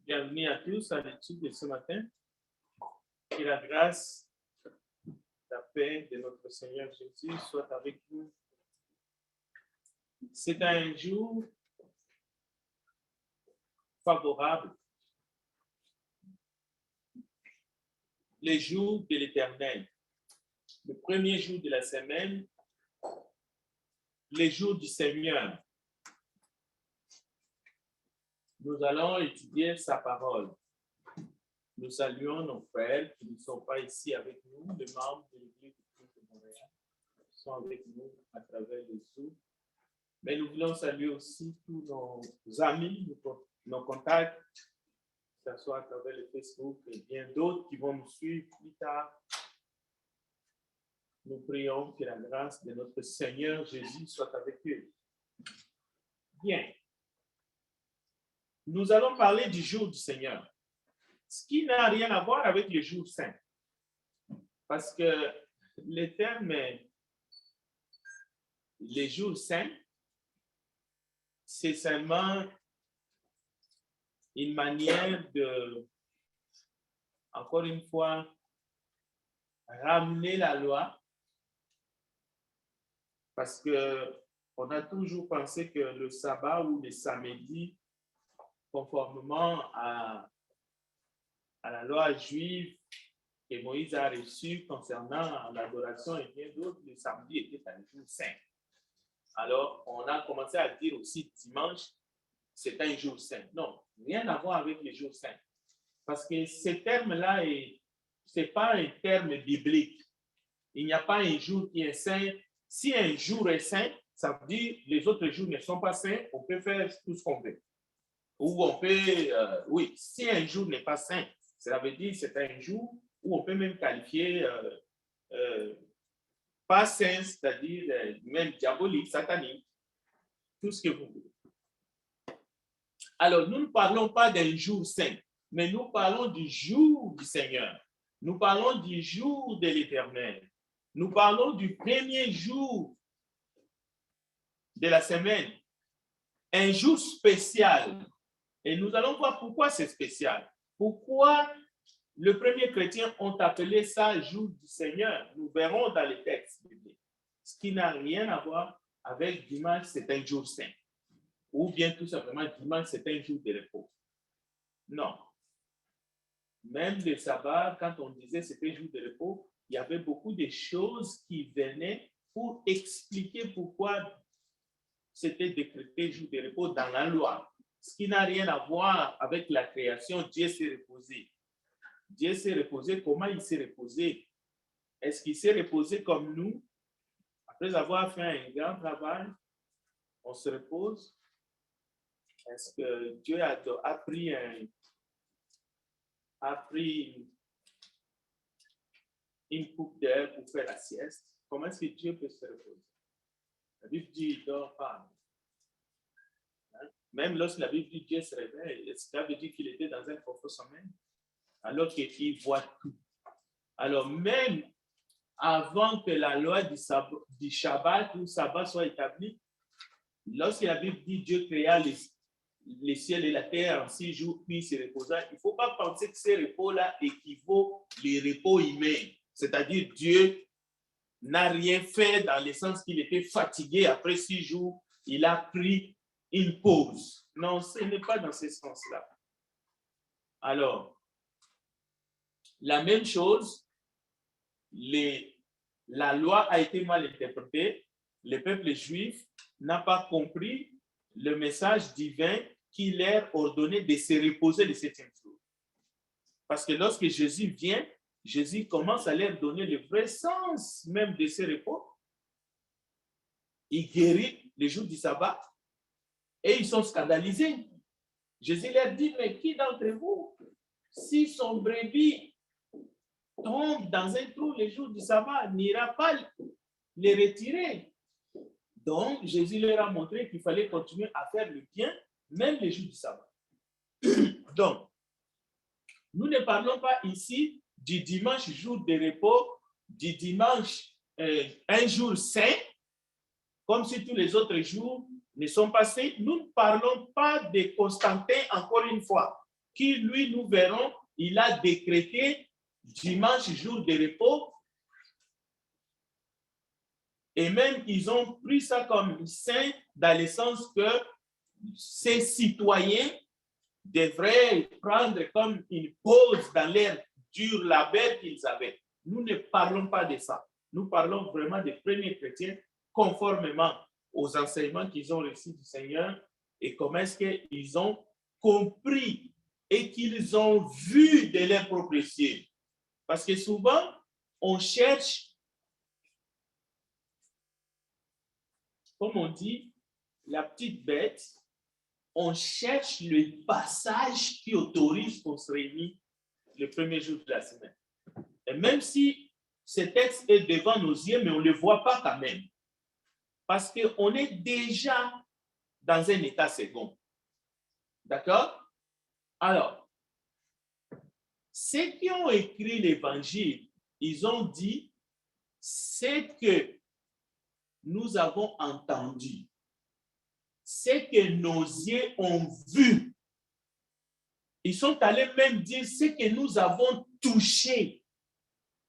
Bienvenue à tous à l'étude de ce matin. Que la grâce, la paix de notre Seigneur Jésus soit avec vous. C'est un jour favorable, les jours de l'Éternel, le premier jour de la semaine, les jours du Seigneur. Nous allons étudier sa parole. Nous saluons nos frères qui ne sont pas ici avec nous, les membres de l'Église du Christ de Montréal, qui sont avec nous à travers les Zoom. Mais nous voulons saluer aussi tous nos amis, nos contacts, que ce soit à travers le Facebook et bien d'autres qui vont nous suivre plus tard. Nous prions que la grâce de notre Seigneur Jésus soit avec eux. Bien. Nous allons parler du jour du Seigneur, ce qui n'a rien à voir avec le jour saint. Parce que le terme, les jours saints, c'est seulement une manière de, encore une fois, ramener la loi. Parce qu'on a toujours pensé que le sabbat ou le samedi, conformément à la loi juive que Moïse a reçue concernant l'adoration et bien d'autres, le samedi était un jour saint. Alors, on a commencé à dire aussi dimanche, c'est un jour saint. Non, rien à voir avec les jours saints. Parce que ce terme-là, ce n'est pas un terme biblique. Il n'y a pas un jour qui est saint. Si un jour est saint, ça veut dire que les autres jours ne sont pas saints, on peut faire tout ce qu'on veut. Ou on peut, oui, si un jour n'est pas saint, cela veut dire que c'est un jour où on peut même qualifier pas saint, c'est-à-dire même diabolique, satanique, tout ce que vous voulez. Alors, nous ne parlons pas d'un jour saint, mais nous parlons du jour du Seigneur. Nous parlons du jour de l'Éternel. Nous parlons du premier jour de la semaine, un jour spécial. Et nous allons voir pourquoi c'est spécial. Pourquoi les premiers chrétiens ont appelé ça jour du Seigneur. Nous verrons dans les textes bibliques. Ce qui n'a rien à voir avec dimanche, c'est un jour saint. Ou bien tout simplement, dimanche, c'est un jour de repos. Non. Même le sabbat, quand on disait c'était un jour de repos, il y avait beaucoup de choses qui venaient pour expliquer pourquoi c'était décrété jour de repos dans la loi. Ce qui n'a rien à voir avec la création, Dieu s'est reposé. Dieu s'est reposé, comment il s'est reposé? Est-ce qu'il s'est reposé comme nous? Après avoir fait un grand travail, on se repose? Est-ce que Dieu a pris une coupe d'air pour faire la sieste? Comment est-ce que Dieu peut se reposer? La Bible dit qu'il ne dort pas. Même lorsque la Bible dit Dieu se réveille, ça veut dire qu'il était dans un profond sommeil, alors qu'il voit tout. Alors même avant que la loi du Shabbat ou Sabbat soit établie, lorsque la Bible dit Dieu créa les ciels et la terre en 6 jours, puis se reposa, il ne faut pas penser que ces repos-là équivaut les repos humains. C'est-à-dire Dieu n'a rien fait dans le sens qu'il était fatigué après 6 jours, il a pris une pause. Non, ce n'est pas dans ce sens-là. Alors, la même chose, la loi a été mal interprétée, le peuple juif n'a pas compris le message divin qui leur ordonnait de se reposer le 7e jour. Parce que lorsque Jésus vient, Jésus commence à leur donner le vrai sens même de ce repos. Il guérit les jours du sabbat et ils sont scandalisés. Jésus leur dit, mais qui d'entre vous, si son brebis tombe dans un trou les jours du sabbat, n'ira pas les retirer? Donc, Jésus leur a montré qu'il fallait continuer à faire le bien, même les jours du sabbat. Donc, nous ne parlons pas ici du dimanche, jour de repos, du dimanche, un jour saint, comme si tous les autres jours ne sont pas saints. Nous ne parlons pas de Constantin, encore une fois, qui, lui, nous verrons, il a décrété dimanche, jour de repos. Et même, ils ont pris ça comme saint dans le sens que ces citoyens devraient prendre comme une pause dans leur dur labeur qu'ils avaient. Nous ne parlons pas de ça. Nous parlons vraiment des premiers chrétiens conformément aux enseignements qu'ils ont reçus du Seigneur et comment est-ce qu'ils ont compris et qu'ils ont vu de leurs propres yeux. Parce que souvent, on cherche, comme on dit, la petite bête, on cherche le passage qui autorise qu'on se réunisse le premier jour de la semaine. Et même si ce texte est devant nos yeux, mais on ne le voit pas quand même. Parce qu'on est déjà dans un état second. D'accord? Alors, ceux qui ont écrit l'évangile, ils ont dit, c'est que nous avons entendu, c'est que nos yeux ont vu. Ils sont allés même dire ce que nous avons touché.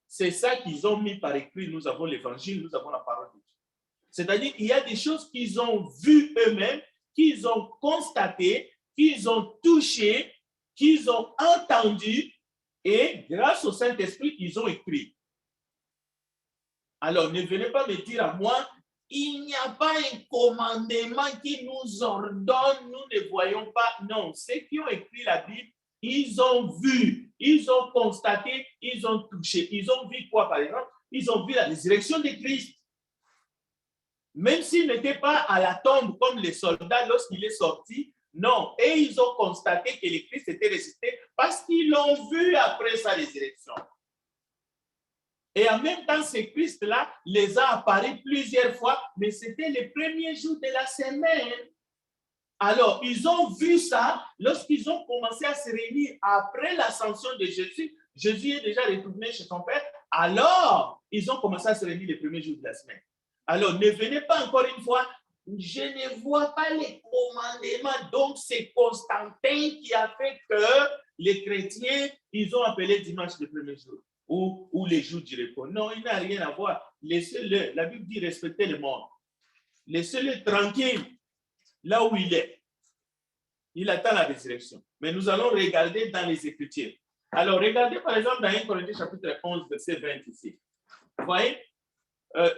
C'est ça qu'ils ont mis par écrit. Nous avons l'évangile, nous avons la parole de Dieu. C'est-à-dire, il y a des choses qu'ils ont vues eux-mêmes, qu'ils ont constatées, qu'ils ont touchées, qu'ils ont entendues, et grâce au Saint-Esprit, ils ont écrit. Alors, ne venez pas me dire à moi, il n'y a pas un commandement qui nous ordonne, nous ne voyons pas. Non, ceux qui ont écrit la Bible, ils ont vu, ils ont constaté, ils ont touché. Ils ont vu quoi, par exemple? Ils ont vu la résurrection de Christ. Même s'il n'était pas à la tombe comme les soldats lorsqu'il est sorti, non. Et ils ont constaté que le Christ était ressuscité parce qu'ils l'ont vu après sa résurrection. Et en même temps, ce Christ-là les a apparus plusieurs fois, mais c'était le premier jour de la semaine. Alors, ils ont vu ça lorsqu'ils ont commencé à se réunir après l'ascension de Jésus. Jésus est déjà retourné chez son Père. Alors, ils ont commencé à se réunir le premier jour de la semaine. Alors, ne venez pas encore une fois, je ne vois pas les commandements. Donc, c'est Constantin qui a fait que les chrétiens, ils ont appelé dimanche le premier jour. Ou les jours du repos. Non, il n'a rien à voir. Laissez-le. La Bible dit respectez le mort. Laissez-le tranquille là où il est. Il attend la résurrection. Mais nous allons regarder dans les Écritures. Alors, regardez par exemple dans 1 Corinthiens chapitre 11, verset 20 ici. Vous voyez?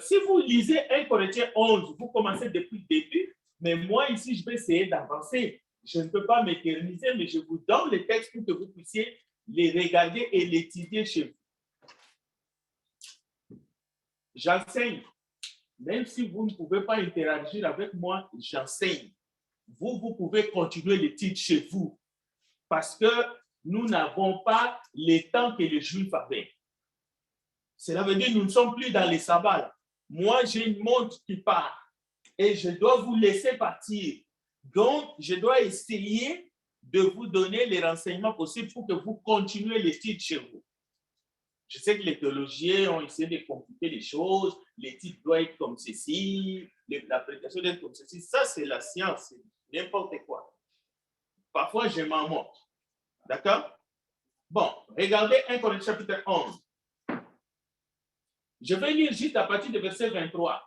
Si vous lisez 1 Corinthiens 11, vous commencez depuis le début, mais moi ici, je vais essayer d'avancer. Je ne peux pas m'éterniser, mais je vous donne les textes pour que vous puissiez les regarder et les étudier chez vous. J'enseigne. Même si vous ne pouvez pas interagir avec moi, j'enseigne. Vous pouvez continuer l'étude chez vous parce que nous n'avons pas le temps que les Juifs avaient. Cela veut dire que nous ne sommes plus dans les sabbats. Moi, j'ai une montre qui part et je dois vous laisser partir. Donc, je dois essayer de vous donner les renseignements possibles pour que vous continuez l'étude chez vous. Je sais que les théologiens ont essayé de compliquer les choses. L'étude doit être comme ceci, la prédication doit être comme ceci. Ça, c'est la science, c'est n'importe quoi. Parfois, je m'en moque. D'accord? Bon, regardez 1 Corinthiens chapitre 11. Je vais lire juste à partir du verset 23.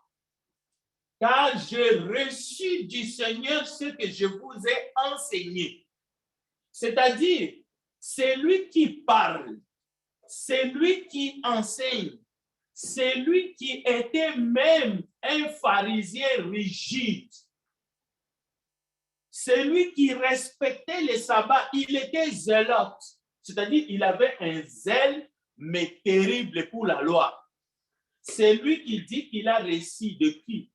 Car j'ai reçu du Seigneur ce que je vous ai enseigné. C'est-à-dire, c'est lui qui parle. C'est lui qui enseigne. C'est lui qui était même un pharisien rigide. C'est lui qui respectait les sabbats. Il était zélote. C'est-à-dire, il avait un zèle, mais terrible pour la loi. C'est lui qui dit qu'il a reçu de qui?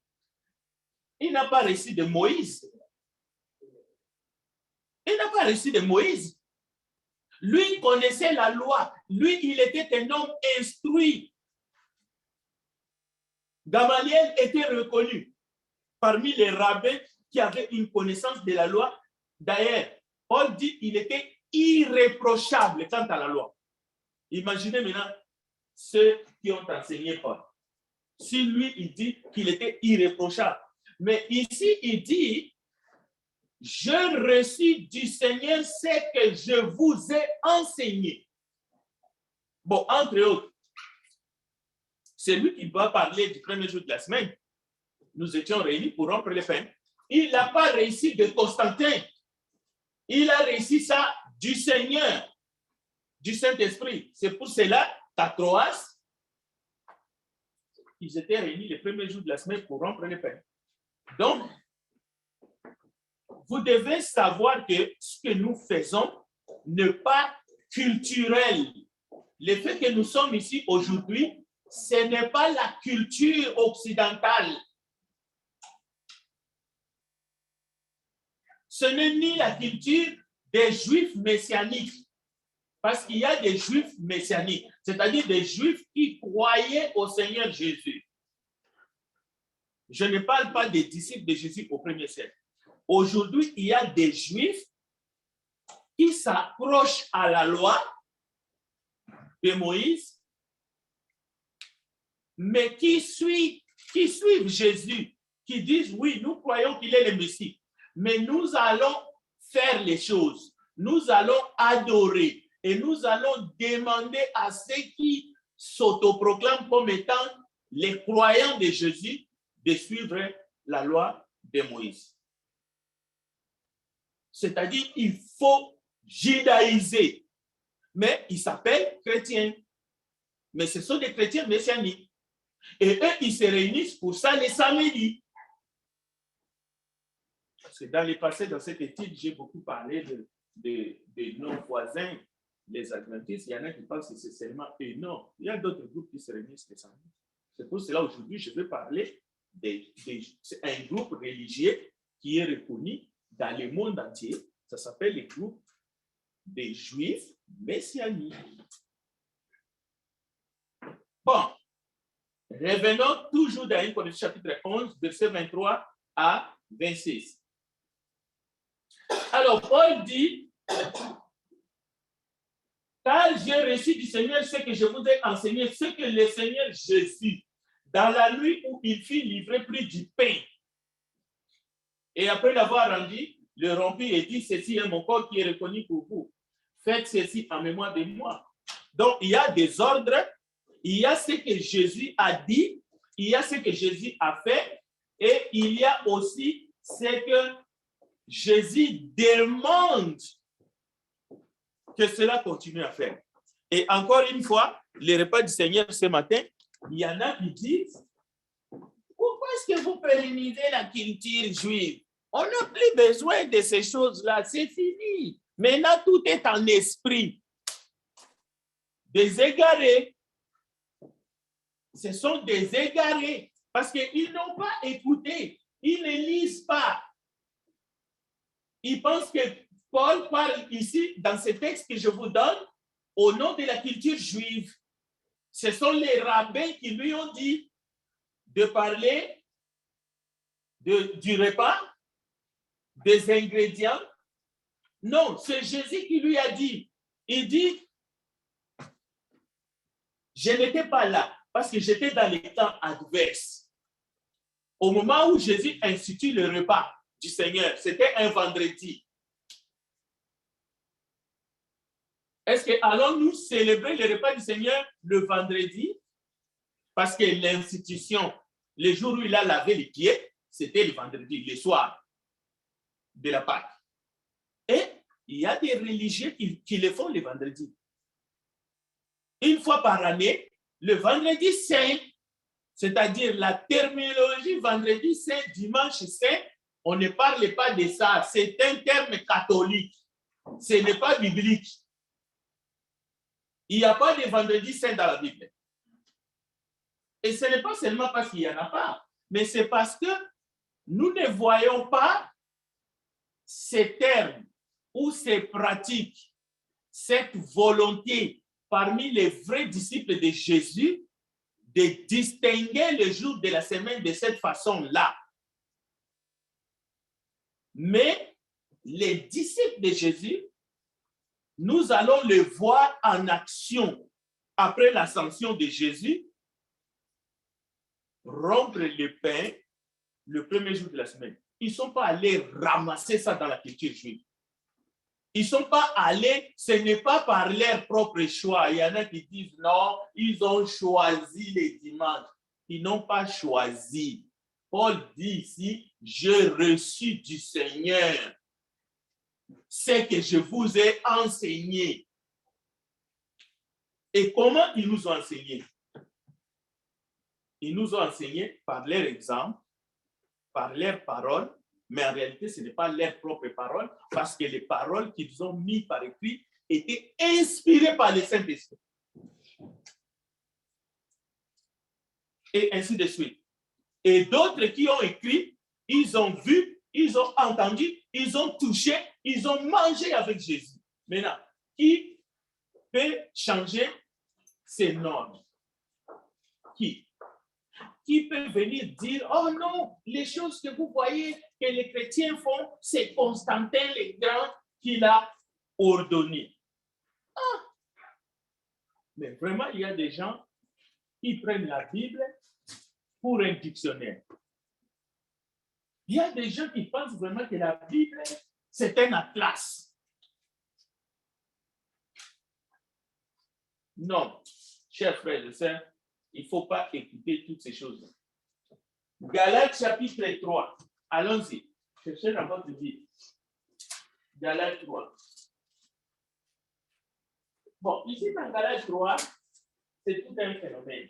Il n'a pas reçu de Moïse. Il n'a pas reçu de Moïse. Lui connaissait la loi. Lui, il était un homme instruit. Gamaliel était reconnu parmi les rabbins qui avaient une connaissance de la loi. D'ailleurs, Paul dit qu'il était irréprochable quant à la loi. Imaginez maintenant ceux qui ont enseigné Paul. Si lui, il dit qu'il était irréprochable. Mais ici, il dit j'ai reçu du Seigneur ce que je vous ai enseigné. Bon, entre autres, c'est lui qui va parler du premier jour de la semaine. Nous étions réunis pour rompre les pains. Il n'a pas réussi de Constantin. Il a réussi ça du Seigneur, du Saint-Esprit. C'est pour cela qu'à Troas, ils étaient réunis les premiers jours de la semaine pour rompre les pains. Donc, vous devez savoir que ce que nous faisons n'est pas culturel. Le fait que nous sommes ici aujourd'hui, ce n'est pas la culture occidentale. Ce n'est ni la culture des Juifs messianiques, parce qu'il y a des Juifs messianiques, c'est-à-dire des Juifs qui croyaient au Seigneur Jésus. Je ne parle pas des disciples de Jésus au premier siècle. Aujourd'hui, il y a des Juifs qui s'accrochent à la loi de Moïse, mais qui suivent Jésus, qui disent, oui, nous croyons qu'il est le Messie, mais nous allons faire les choses, nous allons adorer et nous allons demander à ceux qui s'autoproclament comme étant les croyants de Jésus de suivre la loi de Moïse. C'est-à-dire, il faut judaïser, mais ils s'appellent chrétiens. Mais ce sont des chrétiens messianiques. Et eux, ils se réunissent pour ça les samedis. Parce que dans le passé, dans cette étude, j'ai beaucoup parlé de nos voisins, les adventistes. Il y en a qui pensent que c'est seulement eux. Non, il y a d'autres groupes qui se réunissent les samedis. C'est pour cela aujourd'hui, je vais parler d'un groupe religieux qui est reconnu dans le monde entier. Ça s'appelle le groupe des Juifs messianiques. Bon, revenons toujours dans 1 Corinthiens chapitre 11, versets 23 à 26. Alors, Paul dit, car j'ai reçu du Seigneur ce que je vous ai enseigné, ce que le Seigneur Jésus, dans la nuit où il fut livré, prit du pain. Et après l'avoir rendu, le rompit et dit, ceci est mon corps qui est reconnu pour vous. Faites ceci en mémoire de moi. Donc, il y a des ordres, il y a ce que Jésus a dit, il y a ce que Jésus a fait, et il y a aussi ce que Jésus demande que cela continue à faire. Et encore une fois, les repas du Seigneur ce matin, il y en a qui disent, pourquoi est-ce que vous pérennisez la culture juive? On n'a plus besoin de ces choses-là, c'est fini. Maintenant, tout est en esprit. Des égarés. Ce sont des égarés parce qu'ils n'ont pas écouté. Ils ne lisent pas. Ils pensent que Paul parle ici, dans ce texte que je vous donne, au nom de la culture juive. Ce sont les rabbins qui lui ont dit de parler du repas, des ingrédients. Non, c'est Jésus qui lui a dit. Il dit, je n'étais pas là parce que j'étais dans les temps adverses. Au moment où Jésus institue le repas du Seigneur, c'était un vendredi. Est-ce que allons-nous célébrer le repas du Seigneur le vendredi? Parce que l'institution, le jour où il a lavé les pieds, c'était le vendredi, le soir de la Pâque. Et il y a des religieux qui le font le vendredi. Une fois par année, le vendredi saint, c'est-à-dire la terminologie vendredi saint, dimanche saint, on ne parle pas de ça. C'est un terme catholique. Ce n'est pas biblique. Il n'y a pas de vendredi saint dans la Bible. Et ce n'est pas seulement parce qu'il n'y en a pas, mais c'est parce que nous ne voyons pas ces termes ou ces pratiques, cette volonté parmi les vrais disciples de Jésus de distinguer le jour de la semaine de cette façon-là. Mais les disciples de Jésus, nous allons le voir en action après l'ascension de Jésus, rompre le pain le premier jour de la semaine. ils ne sont pas allés ramasser ça dans la culture juive. Ils ne sont pas allés, ce n'est pas par leur propre choix. Il y en a qui disent non, ils ont choisi les dimanches. Ils n'ont pas choisi. Paul dit ici, j'ai reçu du Seigneur ce que je vous ai enseigné. Et comment ils nous ont enseigné? Ils nous ont enseigné par leur exemple, par leurs paroles, mais en réalité, ce n'est pas leurs propres paroles, parce que les paroles qu'ils ont mises par écrit étaient inspirées par le Saint-Esprit. Et ainsi de suite. Et d'autres qui ont écrit, ils ont vu, ils ont entendu, ils ont touché, ils ont mangé avec Jésus. Maintenant, qui peut changer ces normes? Qui peut venir dire, oh non, les choses que vous voyez que les chrétiens font, c'est Constantin le Grand qui l'a ordonné. Ah. Mais vraiment, il y a des gens qui prennent la Bible pour un dictionnaire. Il y a des gens qui pensent vraiment que la Bible, c'est un atlas. Non, chers frères et sœurs, il ne faut pas écouter toutes ces choses. Galates chapitre 3. Allons-y. Cherchez dans votre Bible. Galates 3. Bon, ici dans Galates 3, c'est tout un phénomène.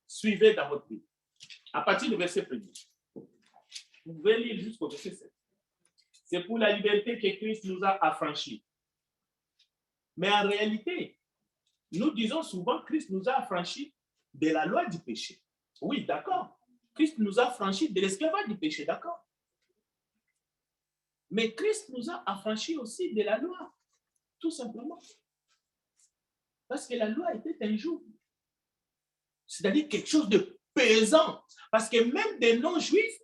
Suivez dans votre Bible. À partir du verset 1er. Vous pouvez lire jusqu'au verset 7. C'est pour la liberté que Christ nous a affranchis. Mais en réalité, nous disons souvent que Christ nous a affranchis de la loi du péché. Oui, d'accord. Christ nous a affranchis de l'esclavage du péché, d'accord. Mais Christ nous a affranchis aussi de la loi, tout simplement. Parce que la loi était un joug. C'est-à-dire quelque chose de pesant. Parce que même des non-juifs,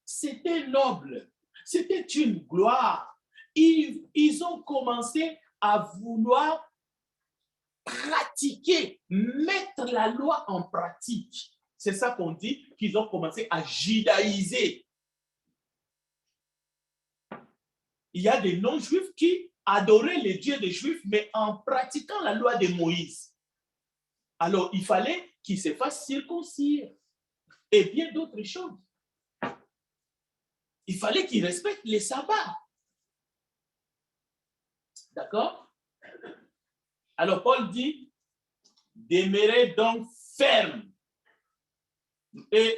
c'était noble. C'était une gloire. Ils ont commencé à vouloir pratiquer, mettre la loi en pratique. C'est ça qu'on dit, qu'ils ont commencé à judaïser. Il y a des non-juifs qui adoraient les dieux des juifs, mais en pratiquant la loi de Moïse. Alors, il fallait qu'ils se fassent circoncire et bien d'autres choses. Il fallait qu'ils respectent les sabbats. D'accord? Alors, Paul dit, demeurez donc ferme et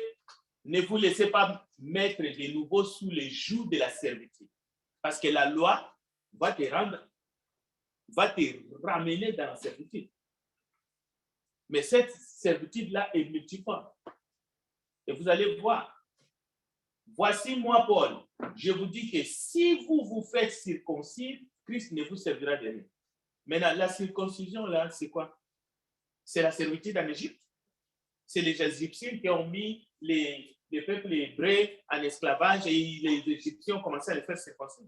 ne vous laissez pas mettre de nouveau sous les jougs de la servitude. Parce que la loi va te ramener dans la servitude. Mais cette servitude-là est multiforme. Et vous allez voir. Voici moi, Paul. Je vous dis que si vous vous faites circoncire, Christ ne vous servira de rien. Maintenant, la circoncision, là, c'est quoi? C'est la servitude en Égypte. C'est les Égyptiens qui ont mis les peuples hébreux en esclavage et les Égyptiens ont commencé à les faire circoncire.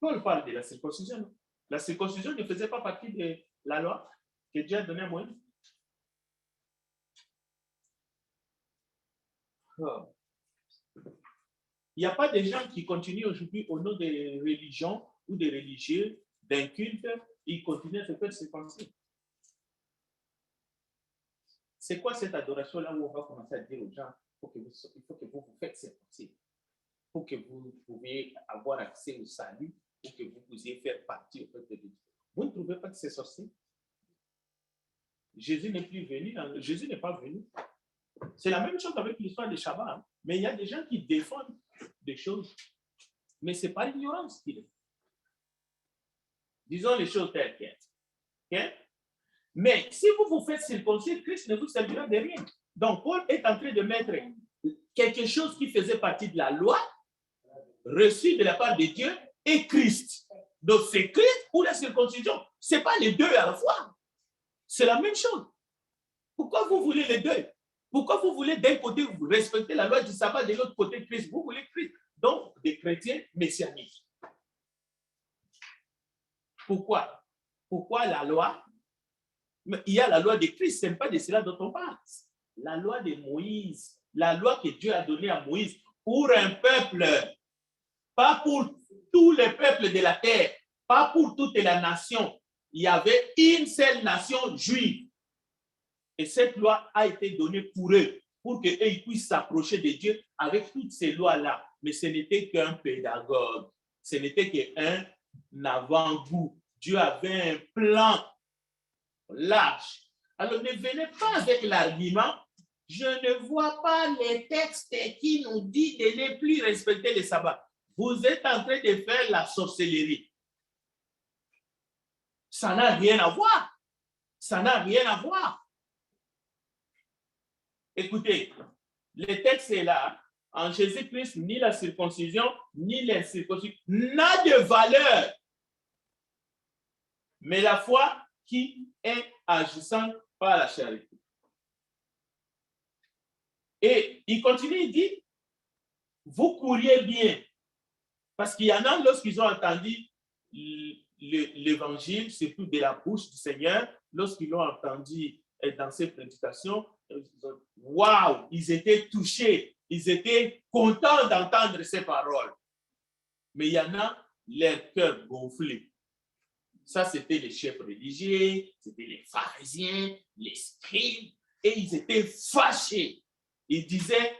Paul parle de la circoncision. La circoncision ne faisait pas partie de la loi que Dieu a donnée à Moïse. Oh. Il n'y a pas de gens qui continuent aujourd'hui au nom des religions ou des religieux, d'un culte, ils continuent à se faire circoncire. C'est quoi cette adoration-là où on va commencer à dire aux gens il faut que vous vous faites circoncire pour que vous puissiez avoir accès au salut, pour que vous puissiez faire partie au peuple de Dieu. Vous ne trouvez pas que c'est sorcier? Jésus n'est plus venu, Jésus n'est pas venu. C'est la même chose avec l'histoire des Shabbat. Hein? Mais il y a des gens qui défendent des choses. Mais ce n'est pas l'ignorance qu'il est. Disons les choses telles quelles. Okay? Mais si vous vous faites circoncire, Christ ne vous servira de rien. Donc, Paul est en train de mettre quelque chose qui faisait partie de la loi, reçue de la part de Dieu, et Christ. Donc, c'est Christ ou la circoncision. Ce n'est pas les deux à la fois. C'est la même chose. Pourquoi vous voulez les deux? Pourquoi vous voulez d'un côté vous respecter la loi du sabbat, de l'autre côté Christ? Vous voulez Christ. Donc, des chrétiens messianiques. Pourquoi? Pourquoi la loi? Mais il y a la loi de Christ, ce n'est pas de cela dont on parle. La loi de Moïse, la loi que Dieu a donnée à Moïse pour un peuple, pas pour tous les peuples de la terre, pas pour toute la nation. Il y avait une seule nation juive. Et cette loi a été donnée pour eux, pour qu'ils puissent s'approcher de Dieu avec toutes ces lois-là. Mais ce n'était qu'un pédagogue, ce n'était qu'un avant-goût. Dieu avait un plan large. Alors ne venez pas avec l'argument, je ne vois pas les textes qui nous disent de ne plus respecter le sabbat. Vous êtes en train de faire la sorcellerie. Ça n'a rien à voir. Ça n'a rien à voir. Écoutez, le texte est là. En Jésus-Christ, ni la circoncision, ni l'incirconcision n'a de valeur. Mais la foi qui est agissant par la charité. Et il continue, il dit, vous couriez bien. Parce qu'il y en a, lorsqu'ils ont entendu l'évangile, surtout de la bouche du Seigneur, lorsqu'ils l'ont entendu dans ses prédications, waouh, ils étaient touchés, ils étaient contents d'entendre ces paroles. Mais il y en a, leur cœur gonflé. Ça, c'était les chefs religieux, c'était les pharisiens, les scribes, et ils étaient fâchés. Ils disaient,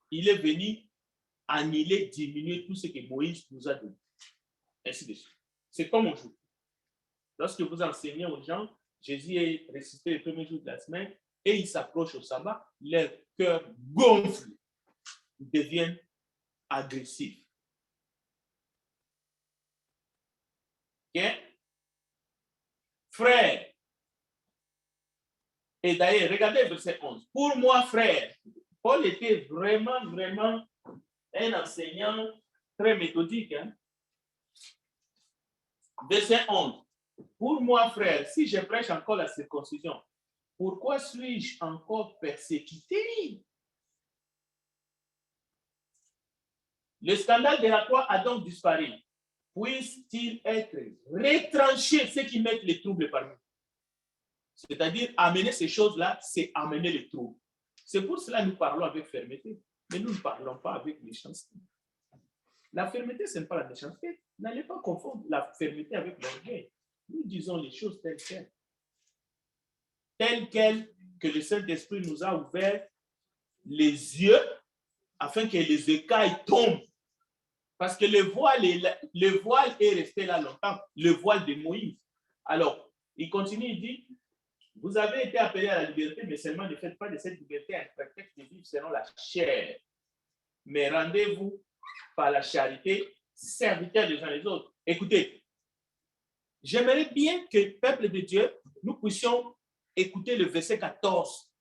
il est venu annuler, diminuer tout ce que Moïse nous a donné. Ainsi de suite. C'est comme aujourd'hui. Lorsque vous enseignez aux gens, Jésus est ressuscité le premier jour de la semaine et il s'approche au sabbat, leur cœur gonfle, ils deviennent agressifs. Ok? Frère, et d'ailleurs, regardez verset 11. Pour moi, frère, Paul était vraiment un enseignant très méthodique. Hein? Verset 11. Pour moi, frère, si je prêche encore la circoncision, pourquoi suis-je encore persécuté? Le scandale de la croix a donc disparu. Puisse-t-il être retranché, ceux qui mettent les troubles parmi nous? C'est-à-dire, amener ces choses-là, c'est amener les troubles. C'est pour cela que nous parlons avec fermeté, mais nous ne parlons pas avec méchanceté. La fermeté, ce n'est pas la méchanceté. N'allez pas confondre la fermeté avec l'orgueil. Nous disons les choses telles quelles. Telles quelles que le Saint-Esprit nous a ouvert les yeux afin que les écailles tombent. Parce que le voile est resté là longtemps, le voile de Moïse. Alors, il continue, il dit, vous avez été appelés à la liberté, mais seulement ne faites pas de cette liberté un prétexte de vivre selon la chair. Mais rendez-vous par la charité, serviteurs les uns les autres. Écoutez, j'aimerais bien que, peuple de Dieu, nous puissions écouter le verset 14.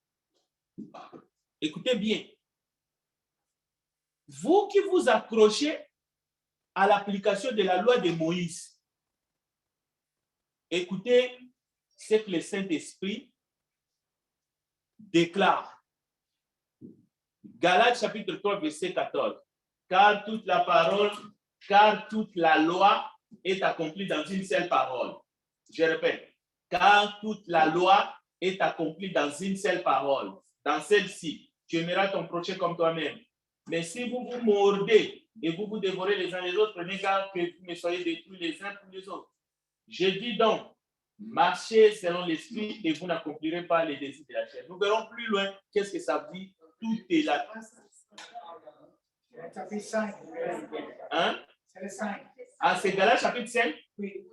Écoutez bien. Vous qui vous accrochez à l'application de la loi de Moïse, écoutez ce que le Saint-Esprit déclare. Galates chapitre 3, verset 14. Car toute la loi est accomplie dans une seule parole. Je répète, car toute la loi est accomplie dans une seule parole. Dans celle-ci, tu aimeras ton prochain comme toi-même. Mais si vous vous mordez et vous vous dévorez les uns les autres, prenez garde que vous ne soyez détruits les uns pour les autres. Je dis donc, marchez selon l'esprit et vous n'accomplirez pas les désirs de la chair. Nous verrons plus loin qu'est-ce que ça dit. Tout est là. Chapitre 5. Hein? C'est le 5. Ah, c'est Galates chapitre 5? Oui.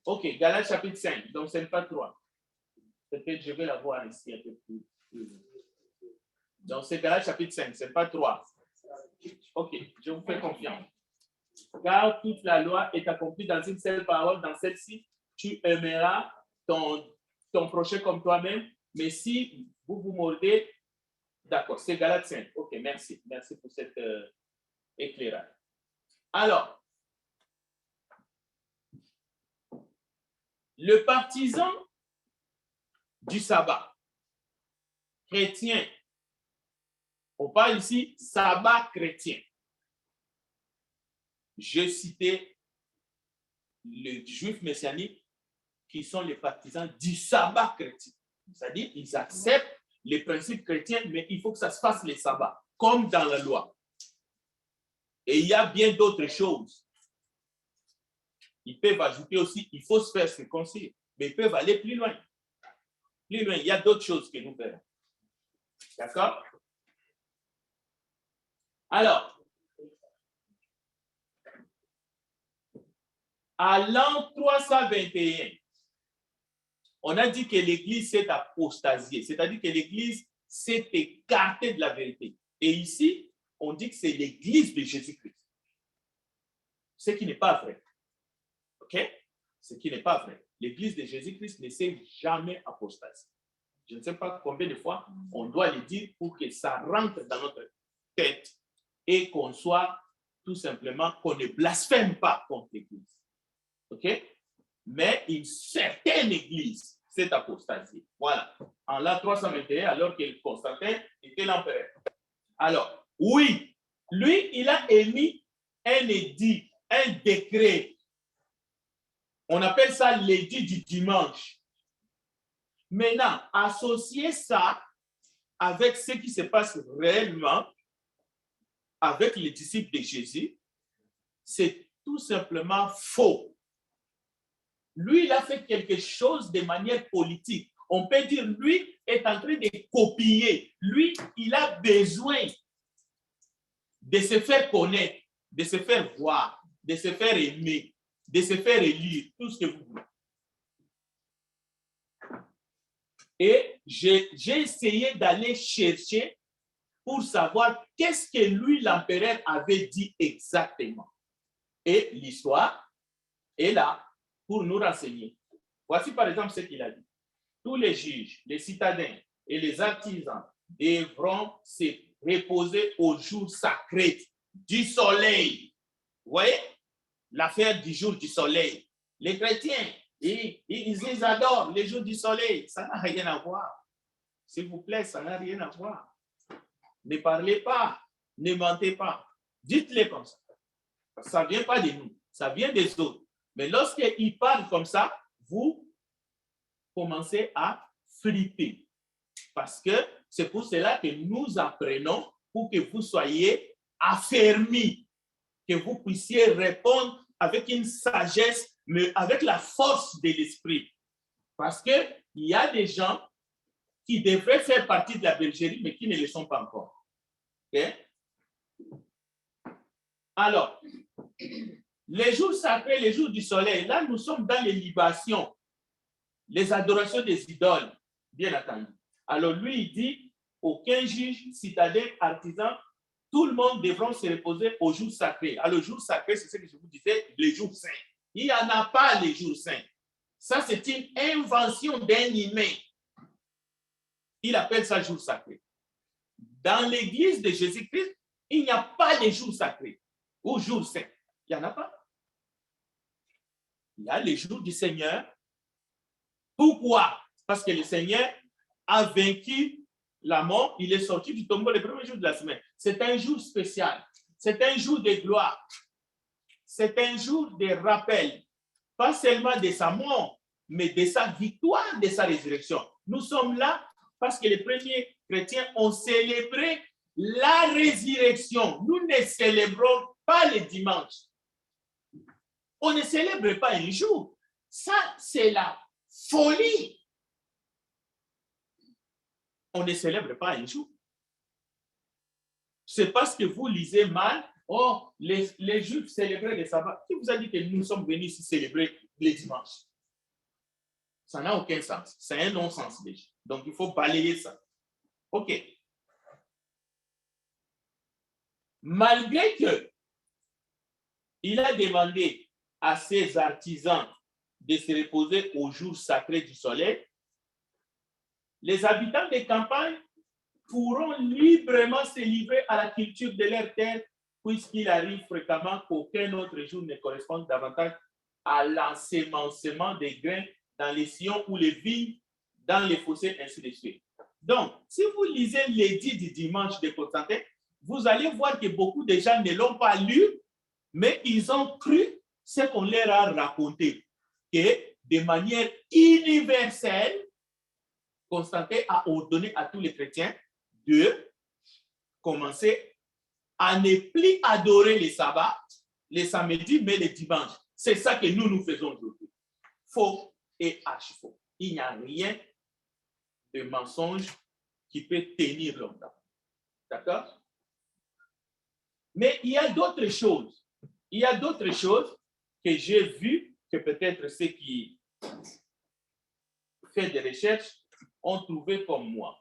Ok, Galates chapitre 5. Donc, ce n'est pas 3. Peut-être je vais la voir ici un peu plus. Donc, c'est Galates chapitre 5, ce n'est pas 3. Ok, je vous fais confiance. Car toute la loi est accomplie dans une seule parole. Dans celle-ci, tu aimeras ton prochain comme toi-même. Mais si vous vous mordez, d'accord, c'est Galates 5. Ok, merci. Merci pour cet éclairage. Alors, le partisan du sabbat, chrétien, on parle ici sabbat chrétien. Je citais les juifs messianiques qui sont les partisans du sabbat chrétien. C'est-à-dire qu'ils acceptent les principes chrétiens, mais il faut que ça se fasse les sabbats, comme dans la loi. Et il y a bien d'autres choses. Ils peuvent ajouter aussi, il faut se faire circoncire, mais ils peuvent aller plus loin. Plus loin, il y a d'autres choses que nous verrons. D'accord? Alors, à l'an 321, on a dit que l'Église s'est apostasiée, c'est-à-dire que l'Église s'est écartée de la vérité. Et ici, on dit que c'est l'Église de Jésus-Christ. Ce qui n'est pas vrai. OK? Ce qui n'est pas vrai. L'Église de Jésus-Christ ne s'est jamais apostasiée. Je ne sais pas combien de fois on doit le dire pour que ça rentre dans notre tête et qu'on soit tout simplement, qu'on ne blasphème pas contre l'Église. OK? Mais une certaine Église s'est apostasiée. Voilà. En l'an 321, alors que Constantin était l'empereur. Alors, oui, lui, il a émis un édit, un décret. On appelle ça l'édit du dimanche. Maintenant, associer ça avec ce qui se passe réellement avec les disciples de Jésus, c'est tout simplement faux. Lui, il a fait quelque chose de manière politique. On peut dire, lui est en train de copier. Lui, il a besoin de se faire connaître, de se faire voir, de se faire aimer, de se faire élire, tout ce que vous voulez. Et j'ai essayé d'aller chercher pour savoir qu'est-ce que lui, l'empereur, avait dit exactement. Et l'histoire est là pour nous renseigner. Voici par exemple ce qu'il a dit. Tous les juges, les citadins et les artisans devront se reposer au jour sacré du soleil. Vous voyez? L'affaire du jour du soleil. Les chrétiens, ils adorent les jours du soleil. Ça n'a rien à voir. S'il vous plaît, ça n'a rien à voir. Ne parlez pas, ne mentez pas. Dites-le comme ça. Ça ne vient pas de nous, ça vient des autres. Mais lorsqu'ils parlent comme ça, vous commencez à flipper. Parce que c'est pour cela que nous apprenons pour que vous soyez affermis, que vous puissiez répondre avec une sagesse, mais avec la force de l'esprit. Parce qu'il y a des gens qui devraient faire partie de la bergerie, mais qui ne le sont pas encore. Okay? Alors, les jours sacrés, les jours du soleil, là, nous sommes dans les libations, les adorations des idoles, bien entendu. Alors, lui, il dit, aucun juge, citadin, artisan, tout le monde devront se reposer au jour sacré. Alors, le jour sacré, c'est ce que je vous disais, les jours saints. Il n'y en a pas les jours saints. Ça, c'est une invention d'un humain. Il appelle ça jour sacré. Dans l'église de Jésus-Christ, il n'y a pas de jour sacré ou jour saint. Il n'y en a pas. Il y a les jours du Seigneur. Pourquoi? Parce que le Seigneur a vaincu la mort. Il est sorti du tombeau le premier jour de la semaine. C'est un jour spécial. C'est un jour de gloire. C'est un jour de rappel. Pas seulement de sa mort, mais de sa victoire, de sa résurrection. Nous sommes là parce que les premiers chrétiens ont célébré la résurrection. Nous ne célébrons pas le dimanche. On ne célèbre pas un jour. Ça, c'est la folie. On ne célèbre pas un jour. C'est parce que vous lisez mal. Oh, les Juifs célébraient le sabbat. Qui vous a dit que nous sommes venus ici célébrer les dimanches? Ça n'a aucun sens. C'est un non-sens déjà. Donc, il faut balayer ça. OK. Malgré que il a demandé à ses artisans de se reposer au jour sacré du soleil, les habitants des campagnes pourront librement se livrer à la culture de leur terre, puisqu'il arrive fréquemment qu'aucun autre jour ne corresponde davantage à l'ensemencement des grains dans les sillons ou les vignes, dans les fossés, ainsi de suite. Donc, si vous lisez l'édit du dimanche de Constantin, vous allez voir que beaucoup de gens ne l'ont pas lu, mais ils ont cru ce qu'on leur a raconté, que de manière universelle, Constantin a ordonné à tous les chrétiens de commencer à ne plus adorer les sabbats, les samedis, mais les dimanches. C'est ça que nous faisons aujourd'hui. Faux et archi-faux. Il n'y a rien de mensonge qui peut tenir longtemps. D'accord? Mais il y a d'autres choses. Il y a d'autres choses que j'ai vues, que peut-être ceux qui font des recherches ont trouvé comme moi.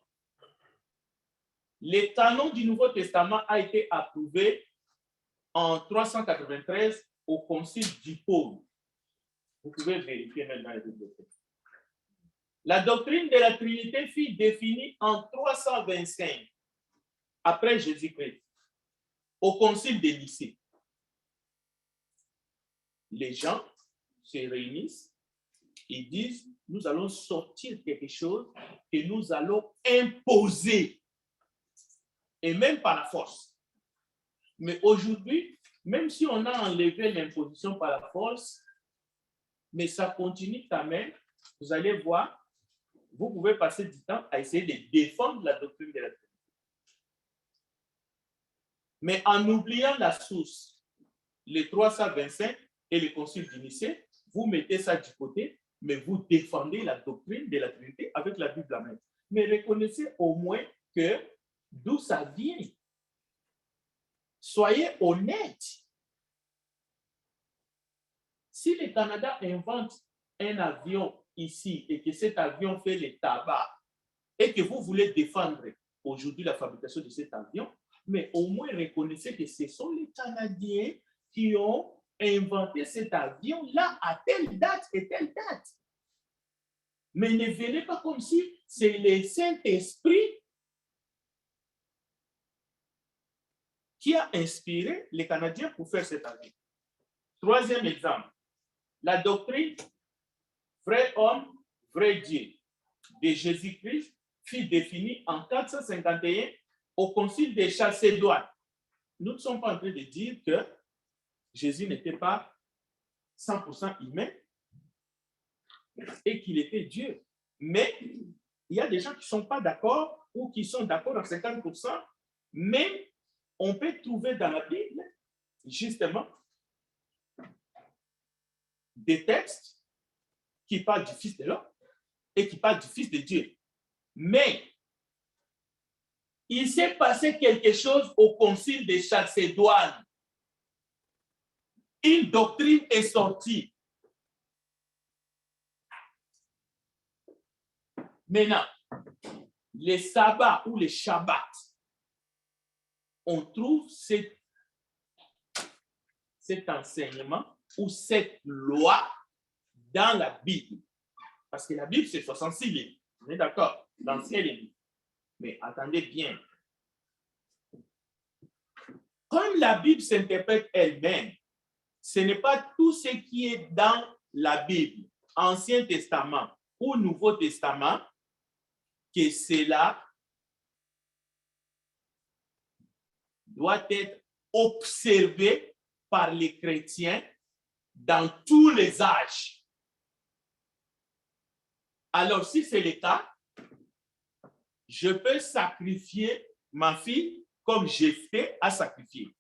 Le canon du Nouveau Testament a été approuvé en 393 au concile d'Hippone. Vous pouvez vérifier même dans les bibliothèques. La doctrine de la Trinité fut définie en 325 après Jésus-Christ au concile de Nicée. Les gens se réunissent et disent, nous allons sortir quelque chose que nous allons imposer, et même par la force. Mais aujourd'hui, même si on a enlevé l'imposition par la force, mais ça continue quand même, vous allez voir, vous pouvez passer du temps à essayer de défendre la doctrine de la Trinité. Mais en oubliant la source, les 325 et le concile de Nicée, vous mettez ça du côté, mais vous défendez la doctrine de la Trinité avec la Bible à main. Mais reconnaissez au moins que d'où ça vient. Soyez honnêtes. Si le Canada invente un avion ici et que cet avion fait le tabac et que vous voulez défendre aujourd'hui la fabrication de cet avion, mais au moins reconnaissez que ce sont les Canadiens qui ont inventé cet avion-là à telle date et telle date. Mais ne venez pas comme si c'est le Saint-Esprit qui a inspiré les Canadiens pour faire cet avion. Troisième exemple, la doctrine vrai homme, vrai Dieu de Jésus-Christ fut définie en 451 au concile de Chalcédoine. Nous ne sommes pas en train de dire que Jésus n'était pas 100% humain et qu'il était Dieu. Mais il y a des gens qui ne sont pas d'accord ou qui sont d'accord à 50%, mais on peut trouver dans la Bible, justement, des textes qui parlent du Fils de l'homme et qui parlent du Fils de Dieu. Mais il s'est passé quelque chose au concile de Chalcédoine. Une doctrine est sortie. Maintenant, les sabbats ou les shabbats, on trouve cet enseignement ou cette loi dans la Bible. Parce que la Bible, c'est 66 livres. On est d'accord? L'Ancien livre. Mais attendez bien. Comme la Bible s'interprète elle-même, ce n'est pas tout ce qui est dans la Bible, Ancien Testament ou Nouveau Testament, que cela doit être observé par les chrétiens dans tous les âges. Alors, si c'est le cas, je peux sacrifier ma fille comme Jephthé a sacrifié.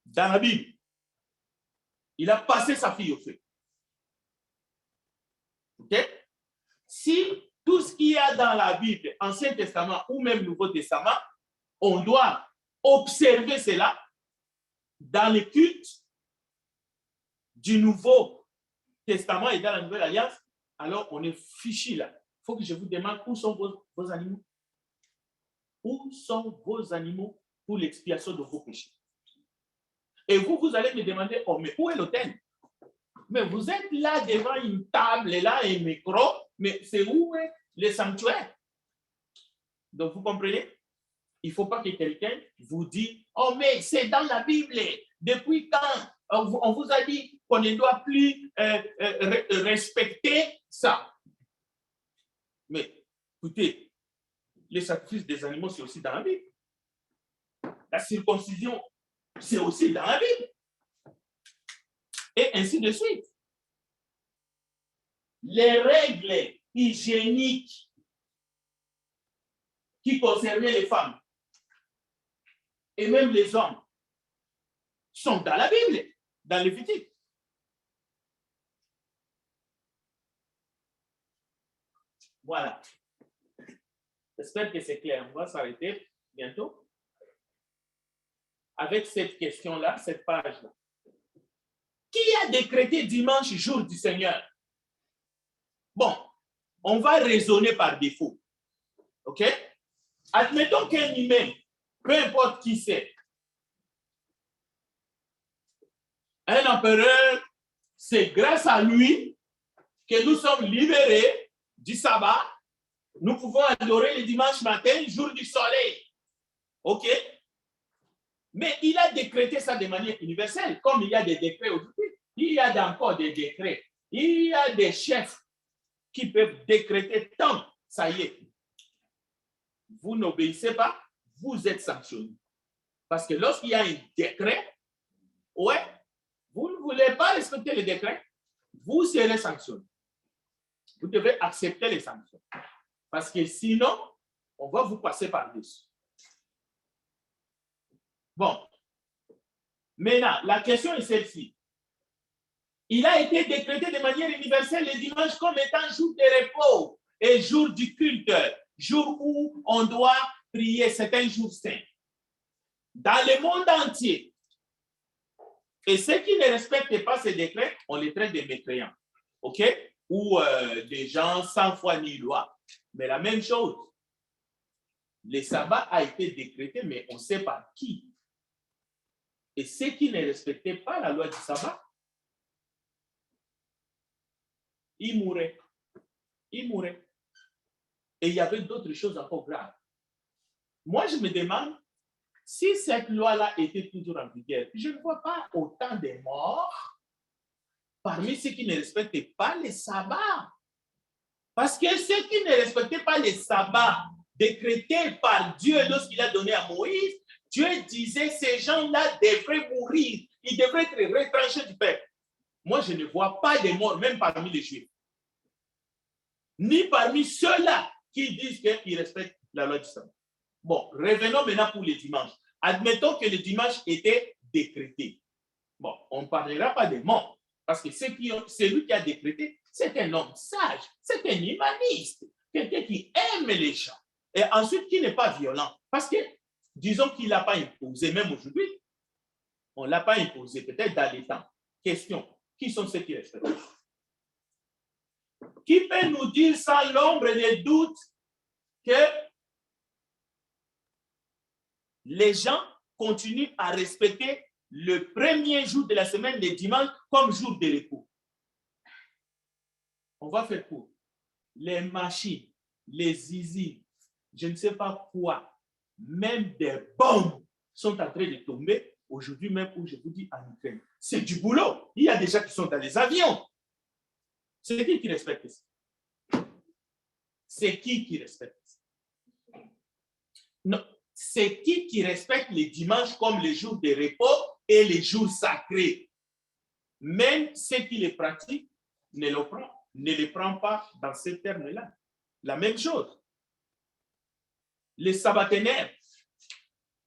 Dans la Bible, il a passé sa fille au feu. OK? Si tout ce qu'il y a dans la Bible, Ancien Testament ou même Nouveau Testament, on doit observer cela dans les cultes du Nouveau Testament et dans la Nouvelle Alliance, alors on est fichu là. Il faut que je vous demande où sont vos animaux. Où sont vos animaux pour l'expiation de vos péchés? Et vous allez me demander, oh, mais où est l'autel? Mais vous êtes là devant une table et là un micro, mais c'est où est le sanctuaire? Donc vous comprenez? Il ne faut pas que quelqu'un vous dise, oh, mais c'est dans la Bible. Depuis quand on vous a dit qu'on ne doit plus respecter ça? Mais écoutez, les sacrifices des animaux, c'est aussi dans la Bible. La circoncision, c'est aussi dans la Bible. Et ainsi de suite. Les règles hygiéniques qui concernaient les femmes et même les hommes sont dans la Bible, dans Lévitique. Voilà. J'espère que c'est clair. On va s'arrêter bientôt avec cette question-là, cette page-là. Qui a décrété dimanche, jour du Seigneur? Bon, on va raisonner par défaut. OK? Admettons qu'un humain, peu importe qui c'est, un empereur, c'est grâce à lui que nous sommes libérés du sabbat. Nous pouvons adorer le dimanche matin, jour du soleil. OK? Mais il a décrété ça de manière universelle, comme il y a des décrets aujourd'hui. Il y a encore des décrets. Il y a des chefs qui peuvent décréter tant, ça y est. Vous n'obéissez pas, vous êtes sanctionné. Parce que lorsqu'il y a un décret, ouais, vous ne voulez pas respecter le décret, vous serez sanctionné. Vous devez accepter les sanctions. Parce que sinon, on va vous passer par-dessus. Bon. Maintenant, la question est celle-ci. Il a été décrété de manière universelle le dimanche comme étant jour de repos et jour du culte, jour où on doit prier, c'est un jour saint. Dans le monde entier. Et ceux qui ne respectent pas ces décrets, on les traite de mécréants. OK? Ou des gens sans foi ni loi. Mais la même chose. Le sabbat a été décrété, mais on ne sait pas qui. Et ceux qui ne respectaient pas la loi du sabbat, ils mouraient. Ils mouraient. Et il y avait d'autres choses encore graves. Moi, je me demande si cette loi-là était toujours en vigueur. Je ne vois pas autant de morts parmi ceux qui ne respectaient pas les sabbats. Parce que ceux qui ne respectaient pas les sabbats décrétés par Dieu lorsqu'il a donné à Moïse, Dieu disait ces gens-là devraient mourir. Ils devraient être retranchés du peuple. Moi, je ne vois pas de morts, même parmi les Juifs. Ni parmi ceux-là qui disent qu'ils respectent la loi du sabbat. Bon, revenons maintenant pour le dimanche. Admettons que le dimanche était décrété. Bon, on ne parlera pas des morts, parce que celui qui a décrété, c'est un homme sage, c'est un humaniste, quelqu'un qui aime les gens, et ensuite qui n'est pas violent. Parce que, disons qu'il ne l'a pas imposé, même aujourd'hui, on ne l'a pas imposé, peut-être dans les temps. Question, qui sont ceux qui respectent? Qui peut nous dire sans l'ombre de doute que les gens continuent à respecter le premier jour de la semaine, le dimanche, comme jour de repos? On va faire court. Les machines, les zizi, je ne sais pas quoi, même des bombes sont en train de tomber aujourd'hui même où je vous dis en Ukraine. C'est du boulot. Il y a des gens qui sont dans les avions. C'est qui respecte ça? C'est qui respecte ça? Non. C'est qui respecte les dimanches comme les jours de repos et les jours sacrés. Même ceux qui les pratiquent ne les prend pas dans ces termes-là. La même chose. Les sabbaténaires,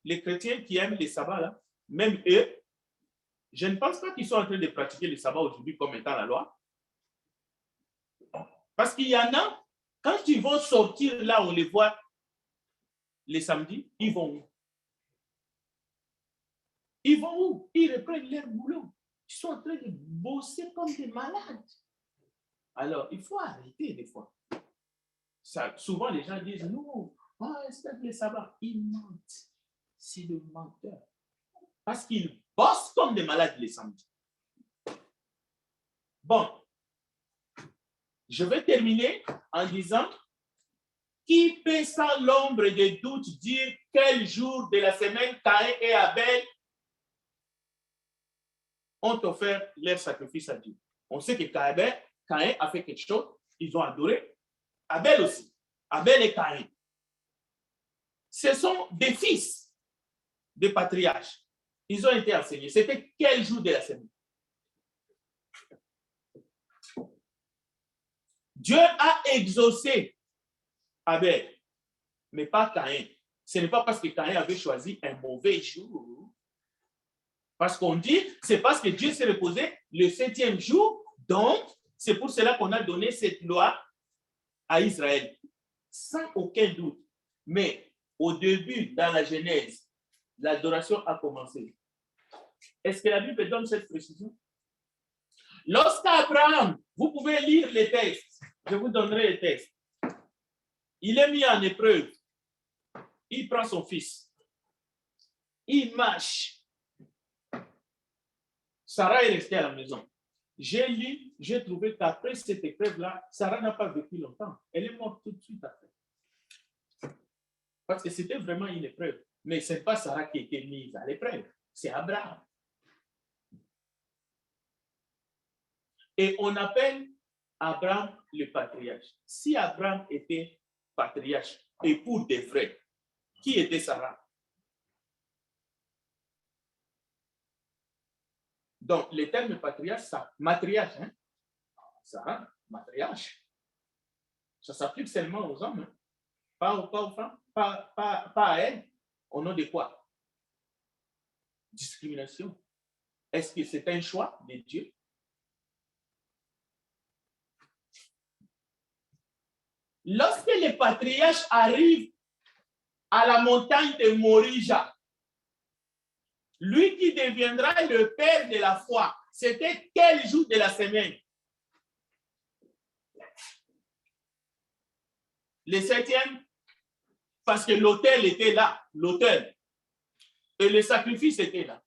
les chrétiens qui aiment les sabbats, là, même eux, je ne pense pas qu'ils sont en train de pratiquer le sabbat aujourd'hui comme étant la loi. Parce qu'il y en a, quand ils vont sortir là, on les voit les samedis, ils vont où? Ils vont où? Ils reprennent leur boulot. Ils sont en train de bosser comme des malades. Alors, il faut arrêter des fois. Ça, souvent, les gens disent, non, c'est le sabbat. Ils mentent. C'est le menteur. Parce qu'ils bossent comme des malades les samedis. Bon. Je vais terminer en disant, qui peut sans l'ombre de doute dire quel jour de la semaine Caïn et Abel ont offert leur sacrifice à Dieu? On sait que Caïn a fait quelque chose, ils ont adoré. Abel aussi. Abel et Caïn. Ce sont des fils des patriarches. Ils ont été enseignés. C'était quel jour de la semaine? Dieu a exaucé Abel, mais pas Caïn. Ce n'est pas parce que Caïn avait choisi un mauvais jour. Parce qu'on dit, c'est parce que Dieu s'est reposé le 7e jour. Donc, c'est pour cela qu'on a donné cette loi à Israël. Sans aucun doute. Mais au début, dans la Genèse, l'adoration a commencé. Est-ce que la Bible donne cette précision? Lorsqu'Abraham, vous pouvez lire les textes, je vous donnerai les textes. Il est mis en épreuve. Il prend son fils. Il marche. Sarah est restée à la maison. J'ai lu, j'ai trouvé qu'après cette épreuve-là, Sarah n'a pas vécu longtemps. Elle est morte tout de suite après. Parce que c'était vraiment une épreuve. Mais ce n'est pas Sarah qui a été mise à l'épreuve. C'est Abraham. Et on appelle Abraham le patriarche. Si Abraham était patriarche et pour des vrais, qui était Sarah? Donc, le terme patriarche, ça, matriarche, hein? Sarah, matriarche. Ça s'applique seulement aux hommes, hein? Pas aux femmes, pas à elle. Au nom de quoi? Discrimination. Est-ce que c'est un choix de Dieu? Lorsque les patriarches arrivent à la montagne de Morija, lui qui deviendra le père de la foi, c'était quel jour de la semaine? Le 7e, parce que l'autel était là, l'autel. Et le sacrifice était là.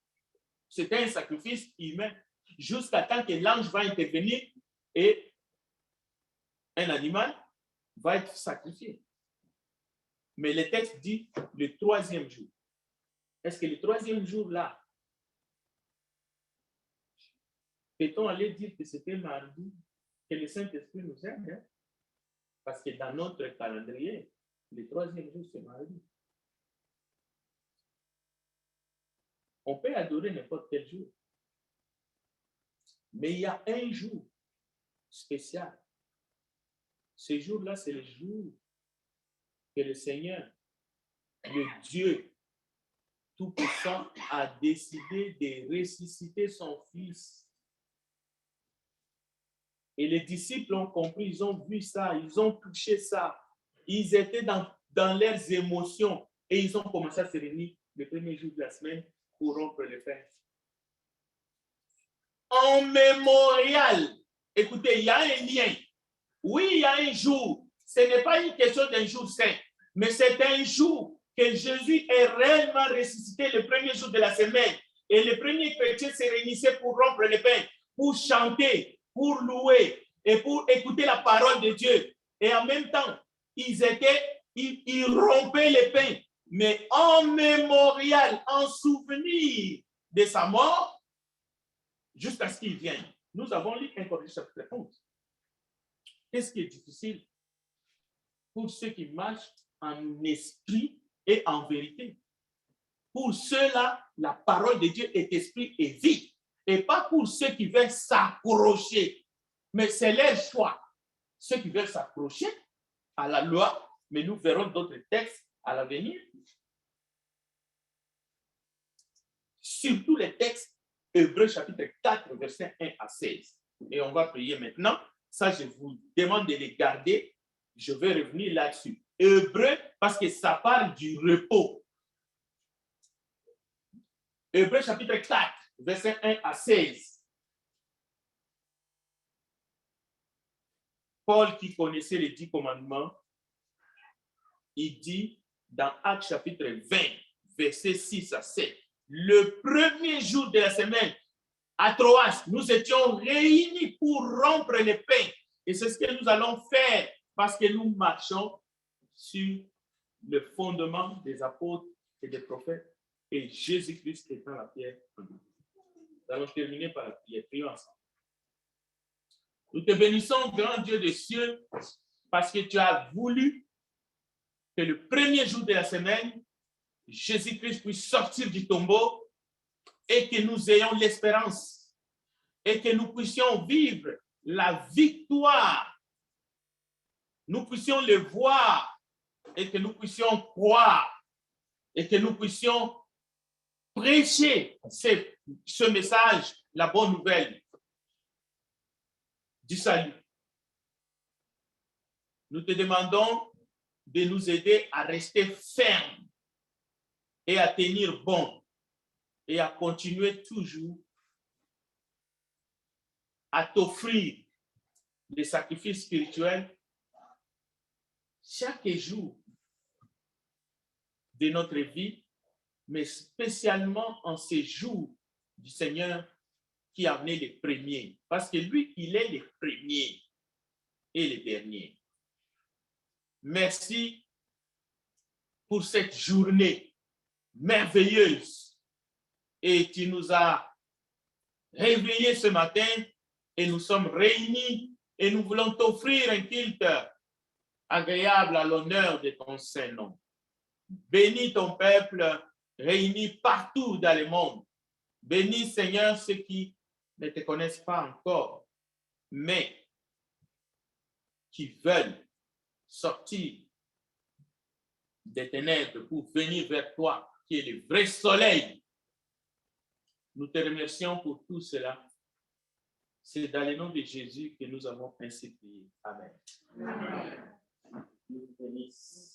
C'était un sacrifice humain, jusqu'à temps que l'ange va intervenir et un animal va être sacrifié. Mais le texte dit le 3e jour. Est-ce que le 3e jour-là, peut-on aller dire que c'était mardi, que le Saint-Esprit nous aide, hein? Parce que dans notre calendrier, le 3e jour, c'est mardi. On peut adorer n'importe quel jour. Mais il y a un jour spécial. Ce jour-là, c'est le jour que le Seigneur, le Dieu Tout-Puissant, a décidé de ressusciter son Fils. Et les disciples ont compris, ils ont vu ça, ils ont touché ça. Ils étaient dans leurs émotions et ils ont commencé à se réunir le premier jour de la semaine pour rompre le pain. En mémorial, écoutez, il y a un lien. Oui, il y a un jour. Ce n'est pas une question d'un jour saint, mais c'est un jour que Jésus est réellement ressuscité le premier jour de la semaine. Et les premiers chrétiens se réunissaient pour rompre le pain, pour chanter, pour louer et pour écouter la parole de Dieu. Et en même temps, ils rompaient le pain, mais en mémorial, en souvenir de sa mort, jusqu'à ce qu'il vienne. Nous avons lu 1 Corinthiens chapitre 11. Qu'est-ce qui est difficile? Pour ceux qui marchent en esprit et en vérité. Pour ceux-là, la parole de Dieu est esprit et vie. Et pas pour ceux qui veulent s'accrocher. Mais c'est leur choix. Ceux qui veulent s'accrocher à la loi, mais nous verrons d'autres textes à l'avenir. Surtout les textes Hébreux chapitre 4, verset 1 à 16. Et on va prier maintenant. Ça, je vous demande de les garder. Je vais revenir là-dessus. Hébreux, parce que ça parle du repos. Hébreux chapitre 4, verset 1 à 16. Paul, qui connaissait les 10 commandements, il dit dans Actes chapitre 20, verset 6 à 7, le premier jour de la semaine, à Troas, nous étions réunis pour rompre les pains. Et c'est ce que nous allons faire parce que nous marchons sur le fondement des apôtres et des prophètes et Jésus-Christ étant la pierre. Nous allons terminer par la prière. Prions ensemble. Nous te bénissons, grand Dieu des cieux, parce que tu as voulu que le premier jour de la semaine, Jésus-Christ puisse sortir du tombeau et que nous ayons l'espérance et que nous puissions vivre la victoire nous puissions le voir et que nous puissions croire et que nous puissions prêcher ce message, la bonne nouvelle du salut. Nous te demandons de nous aider à rester fermes et à tenir bon et à continuer toujours à t'offrir des sacrifices spirituels chaque jour de notre vie, mais spécialement en ces jours du Seigneur qui a amené les premiers, parce que lui, il est le premier et le dernier. Merci pour cette journée merveilleuse et tu nous as réveillés ce matin et nous sommes réunis et nous voulons t'offrir un culte agréable à l'honneur de ton Saint-Nom. Bénis ton peuple réuni partout dans le monde. Bénis, Seigneur, ceux qui ne te connaissent pas encore, mais qui veulent sortir des ténèbres pour venir vers toi, qui est le vrai soleil. Nous te remercions pour tout cela. C'est dans le nom de Jésus que nous avons ainsi prié. Amen. Amen. Nous bénisse.